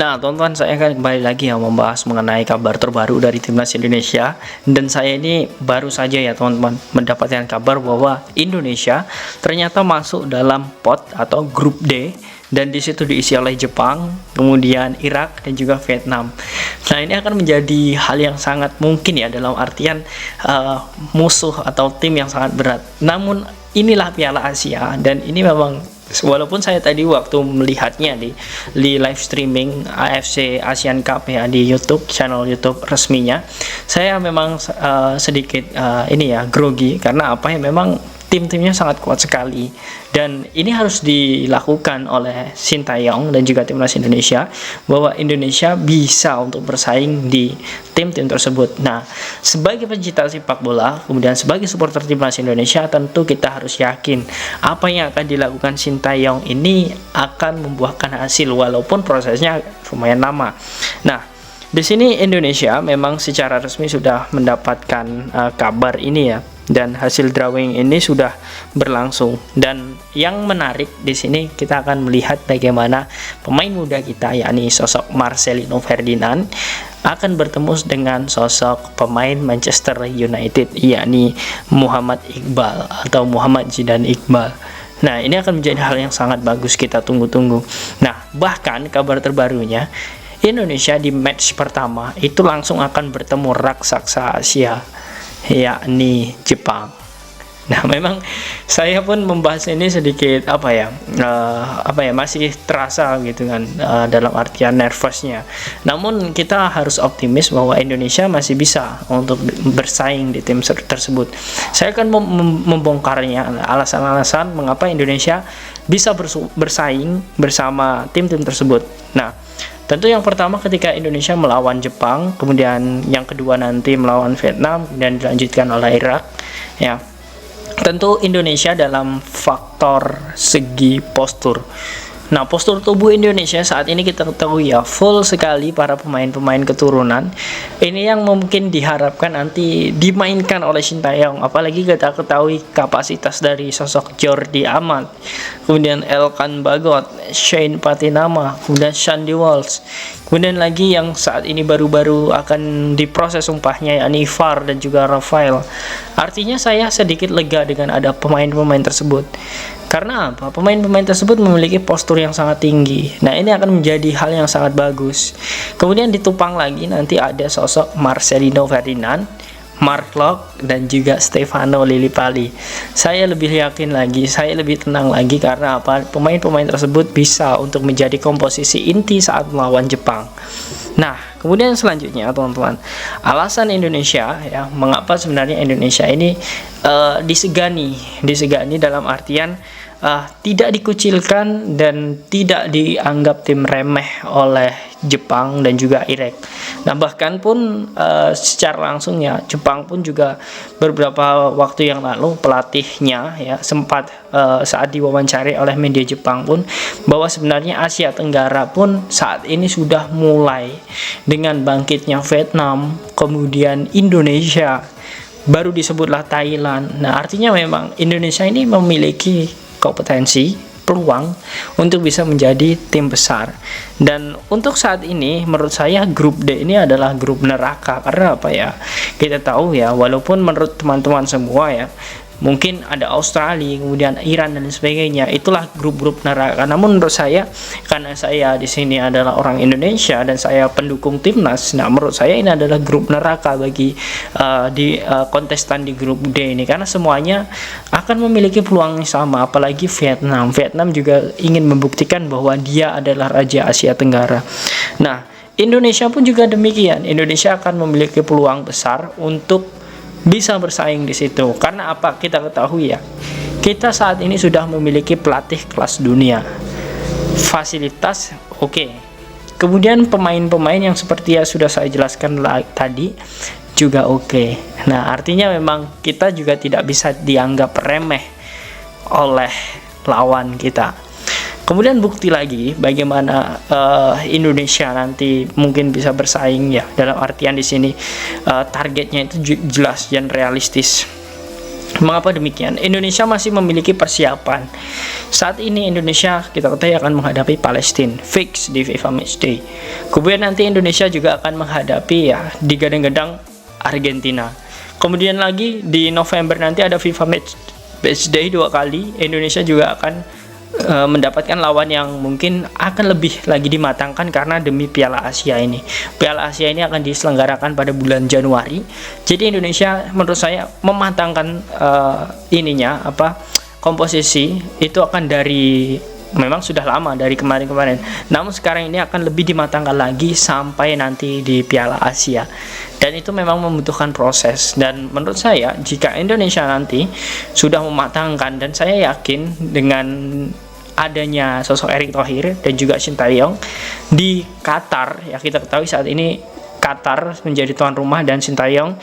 Nah, teman-teman, saya akan kembali lagi ya membahas mengenai kabar terbaru dari Timnas Indonesia. Dan saya ini baru saja ya teman-teman mendapatkan kabar bahwa Indonesia ternyata masuk dalam pot atau grup D, dan di situ diisi oleh Jepang, kemudian Irak dan juga Vietnam. Nah, ini akan menjadi hal yang sangat mungkin ya, dalam artian musuh atau tim yang sangat berat. Namun inilah Piala Asia, dan ini memang, walaupun saya tadi waktu melihatnya di live streaming AFC Asian Cup ya di YouTube, channel YouTube resminya, saya memang sedikit ini ya, grogi karena apa ya, memang tim-timnya sangat kuat sekali, dan ini harus dilakukan oleh Sintayong dan juga timnas Indonesia, bahwa Indonesia bisa untuk bersaing di tim-tim tersebut. Nah, sebagai pencinta sepak bola, kemudian sebagai supporter timnas Indonesia, tentu kita harus yakin apa yang akan dilakukan Sintayong ini akan membuahkan hasil, walaupun prosesnya lumayan lama. Nah, di sini Indonesia memang secara resmi sudah mendapatkan kabar ini ya, dan hasil drawing ini sudah berlangsung. Dan yang menarik di sini kita akan melihat bagaimana pemain muda kita, yakni sosok Marcelino Ferdinand, akan bertemu dengan sosok pemain Manchester United, yakni Muhammad Iqbal atau Muhammad Zidan Iqbal. Nah, ini akan menjadi hal yang sangat bagus, kita tunggu-tunggu. Nah, bahkan kabar terbarunya, Indonesia di match pertama itu langsung akan bertemu raksasa Asia, yakni Jepang. Nah, memang saya pun membahas ini sedikit masih terasa gitu kan, dalam artian nervousnya. Namun kita harus optimis bahwa Indonesia masih bisa untuk bersaing di tim tersebut. Saya akan membongkarnya, alasan-alasan mengapa Indonesia bisa bersaing bersama tim-tim tersebut. Nah, tentu yang pertama ketika Indonesia melawan Jepang, kemudian yang kedua nanti melawan Vietnam, dan dilanjutkan oleh Irak ya. Tentu Indonesia dalam faktor segi postur. Nah, postur tubuh Indonesia saat ini kita ketahui ya, full sekali para pemain-pemain keturunan. Ini yang mungkin diharapkan nanti dimainkan oleh Sintayong. Apalagi kita ketahui kapasitas dari sosok Jordi Amat, kemudian Elkan Bagot, Shane Patinama, kemudian Shandy Walsh. Kemudian lagi yang saat ini baru-baru akan diproses sumpahnya, yakni VAR dan juga Rafael. Artinya saya sedikit lega dengan ada pemain-pemain tersebut. Karena apa? Pemain-pemain tersebut memiliki postur yang sangat tinggi. Nah, ini akan menjadi hal yang sangat bagus. Kemudian ditupang lagi nanti ada sosok Marcelino Ferdinand, Mark Locke, dan juga Stefano Lillipali. Saya lebih yakin lagi, saya lebih tenang lagi, karena apa? Pemain-pemain tersebut bisa untuk menjadi komposisi inti saat melawan Jepang. Nah, kemudian selanjutnya teman-teman, alasan Indonesia ya, mengapa sebenarnya Indonesia ini disegani dalam artian tidak dikucilkan dan tidak dianggap tim remeh oleh Jepang dan juga Irak. Nah, bahkan pun secara langsung ya, Jepang pun juga beberapa waktu yang lalu pelatihnya ya sempat saat diwawancari oleh media Jepang pun, bahwa sebenarnya Asia Tenggara pun saat ini sudah mulai dengan bangkitnya Vietnam, kemudian Indonesia, baru disebutlah Thailand. Nah, artinya memang Indonesia ini memiliki kompetensi, peluang untuk bisa menjadi tim besar. Dan untuk saat ini menurut saya grup D ini adalah grup neraka. Karena apa ya, kita tahu ya, walaupun menurut teman-teman semua ya, mungkin ada Australia, kemudian Iran dan sebagainya, itulah grup-grup neraka. Namun menurut saya, karena saya di sini adalah orang Indonesia dan saya pendukung timnas, nah menurut saya ini adalah grup neraka bagi kontestan di grup D ini, karena semuanya akan memiliki peluang yang sama. Apalagi Vietnam juga ingin membuktikan bahwa dia adalah raja Asia Tenggara. Nah, Indonesia pun juga demikian. Indonesia akan memiliki peluang besar untuk bisa bersaing di situ. Karena apa? Kita ketahui ya, kita saat ini sudah memiliki pelatih kelas dunia, fasilitas oke. Kemudian pemain-pemain yang seperti yang sudah saya jelaskan tadi juga oke. Nah, artinya memang kita juga tidak bisa dianggap remeh oleh lawan kita. Kemudian bukti lagi bagaimana Indonesia nanti mungkin bisa bersaing ya, dalam artian di sini targetnya itu jelas dan realistis. Mengapa demikian? Indonesia masih memiliki persiapan. Saat ini Indonesia kita ketahui akan menghadapi Palestina fix di FIFA Matchday. Kemudian nanti Indonesia juga akan menghadapi ya digadang-gadang Argentina. Kemudian lagi di November nanti ada FIFA Matchday 2 kali. Indonesia juga akan mendapatkan lawan yang mungkin akan lebih lagi dimatangkan karena demi Piala Asia ini. Piala Asia ini akan diselenggarakan pada bulan Januari. Jadi Indonesia menurut saya mematangkan komposisi itu akan dari memang sudah lama dari kemarin-kemarin. Namun sekarang ini akan lebih dimatangkan lagi sampai nanti di Piala Asia. Dan itu memang membutuhkan proses. Dan menurut saya jika Indonesia nanti sudah mematangkan, dan saya yakin dengan adanya sosok Erick Thohir dan juga Sintayong di Qatar, ya kita ketahui saat ini Qatar menjadi tuan rumah dan Sintayong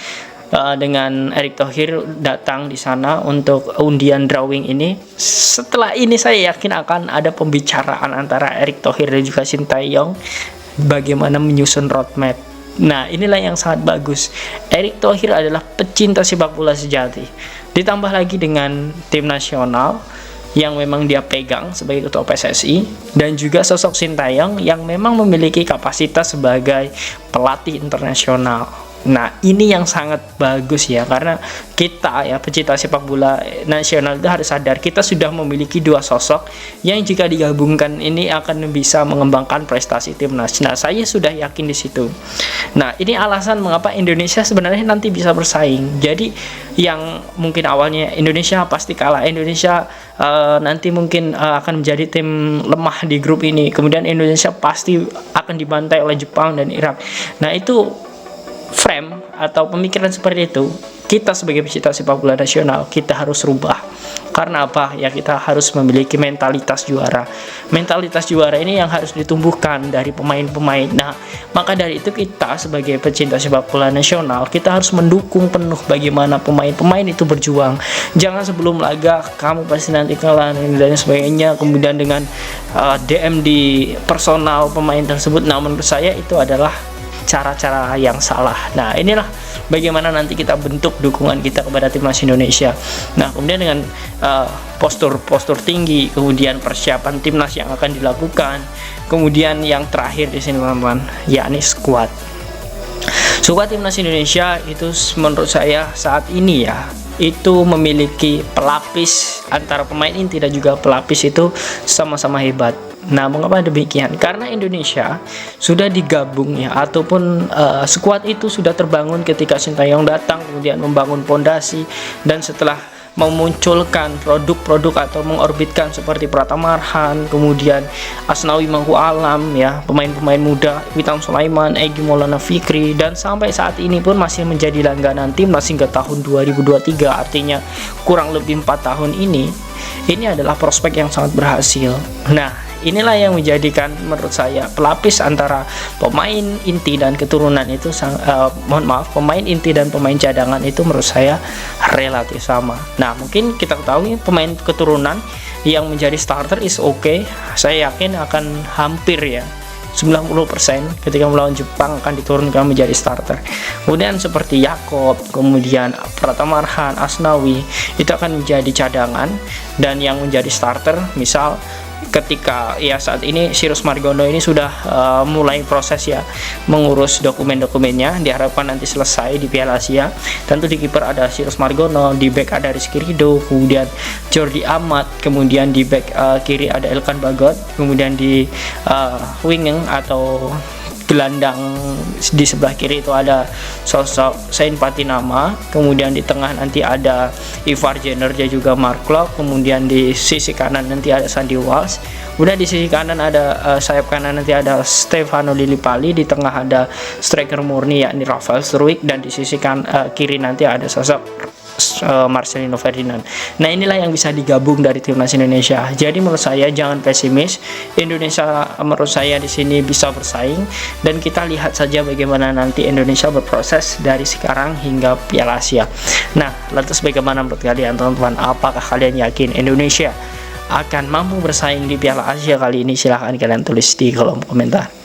dengan Erick Thohir datang di sana untuk undian drawing ini. Setelah ini saya yakin akan ada pembicaraan antara Erick Thohir dan juga Sintayong bagaimana menyusun roadmap. Nah, inilah yang sangat bagus. Erick Thohir adalah pecinta sepak bola sejati. Ditambah lagi dengan tim nasional yang memang dia pegang sebagai ketua PSSI, dan juga sosok Sintayong yang memang memiliki kapasitas sebagai pelatih internasional. Nah, ini yang sangat bagus ya, karena kita ya pecinta sepak bola nasional itu harus sadar kita sudah memiliki dua sosok yang jika digabungkan ini akan bisa mengembangkan prestasi timnas. Nah, saya sudah yakin di situ. Nah, ini alasan mengapa Indonesia sebenarnya nanti bisa bersaing. Jadi yang mungkin awalnya Indonesia pasti kalah, Indonesia nanti mungkin akan menjadi tim lemah di grup ini, kemudian Indonesia pasti akan dibantai oleh Jepang dan Irak. Nah, itu frame atau pemikiran seperti itu kita sebagai pecinta sepak bola nasional kita harus rubah. Karena apa? Ya kita harus memiliki mentalitas juara. Mentalitas juara ini yang harus ditumbuhkan dari pemain-pemain. Nah, maka dari itu kita sebagai pecinta sepak bola nasional kita harus mendukung penuh bagaimana pemain-pemain itu berjuang. Jangan sebelum laga kamu pasti nanti kalah dan sebagainya, kemudian dengan DM di personal pemain tersebut. Nah, menurut saya itu adalah cara-cara yang salah. Nah, inilah bagaimana nanti kita bentuk dukungan kita kepada timnas Indonesia. Nah, kemudian dengan postur tinggi, kemudian persiapan timnas yang akan dilakukan, kemudian yang terakhir di sini teman-teman, yakni skuad timnas Indonesia itu menurut saya saat ini ya itu memiliki pelapis antara pemain inti dan juga pelapis itu sama-sama hebat. Nah, mengapa demikian? Karena Indonesia sudah digabung ya, ataupun skuad itu sudah terbangun ketika Sintayong datang, kemudian membangun pondasi, dan setelah memunculkan produk-produk atau mengorbitkan seperti Pratama Arhan, kemudian Asnawi Mangku Alam ya, pemain-pemain muda Witan Sulaiman, Egy Maulana Fikri, dan sampai saat ini pun masih menjadi langganan timnas hingga tahun 2023, artinya kurang lebih 4 tahun ini adalah prospek yang sangat berhasil. Nah, inilah yang menjadikan menurut saya pelapis antara pemain inti dan keturunan itu pemain inti dan pemain cadangan itu menurut saya relatif sama. Nah, mungkin kita ketahui pemain keturunan yang menjadi starter is okay. Saya yakin akan hampir ya 90% ketika melawan Jepang akan diturunkan menjadi starter. Kemudian seperti Yakob, kemudian Pratama Arhan, Asnawi itu akan menjadi cadangan, dan yang menjadi starter misal ketika ya saat ini Sirus Margono ini sudah mulai proses ya mengurus dokumen-dokumennya, diharapkan nanti selesai di Piala Asia. Tentu di kiper ada Sirus Margono, di back ada Rizky Ridho, kemudian Jordi Amat, kemudian di back kiri ada Elkan Bagot, kemudian di wingeng atau gelandang di sebelah kiri itu ada sosok Sain Patinama, kemudian di tengah nanti ada Ivar Jenner dan juga Mark Klok, kemudian di sisi kanan nanti ada Sandy Walsh, kemudian di sisi kanan ada sayap kanan nanti ada Stefano Lillipali, di tengah ada striker murni yakni Rafael Struijk, dan di sisi kiri nanti ada sosok Marcelino Ferdinand. Nah, inilah yang bisa digabung dari timnas Indonesia. Jadi menurut saya jangan pesimis. Indonesia menurut saya di sini bisa bersaing, dan kita lihat saja bagaimana nanti Indonesia berproses dari sekarang hingga Piala Asia. Nah, lantas bagaimana menurut kalian teman-teman? Apakah kalian yakin Indonesia akan mampu bersaing di Piala Asia kali ini? Silahkan kalian tulis di kolom komentar.